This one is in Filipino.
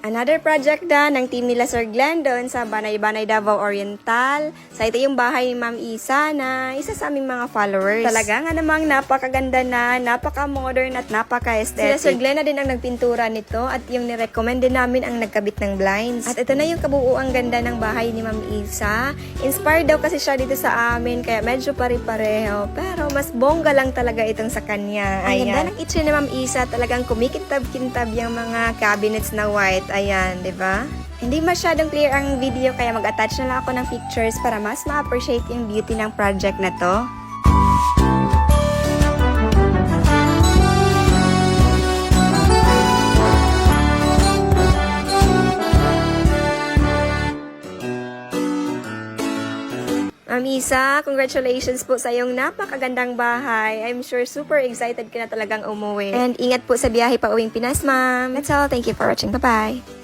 Another project da ng team nila Sir Glenn doon sa Banay-Banay, Davao Oriental. Sa ito yung bahay ni Ma'am Isa na isa sa aming mga followers. Talaga nga namang napakaganda na, napaka-modern at napaka-aesthetic. Sila Sir Glenn na din ang nagpintura nito at yung nirecommend din namin ang nagkabit ng blinds. At ito na yung kabuuang ganda ng bahay ni Ma'am Isa. Inspired daw kasi siya dito sa amin kaya medyo pare-pareho. Pero mas bongga lang talaga itong sa kanya. Ang ganda ng itchy ni Ma'am Isa, talagang kumikintab-kintab yung mga cabinets na white. Ayan, di ba? Hindi masyadong clear ang video kaya mag-attach na lang ako ng pictures para mas ma-appreciate yung beauty ng project na to. Ma'am Isa, congratulations po sa iyong napakagandang bahay. I'm sure super excited ka na talagang umuwi. And ingat po sa biyahe pa uwing Pinas, ma'am. That's all. Thank you for watching. Bye-bye.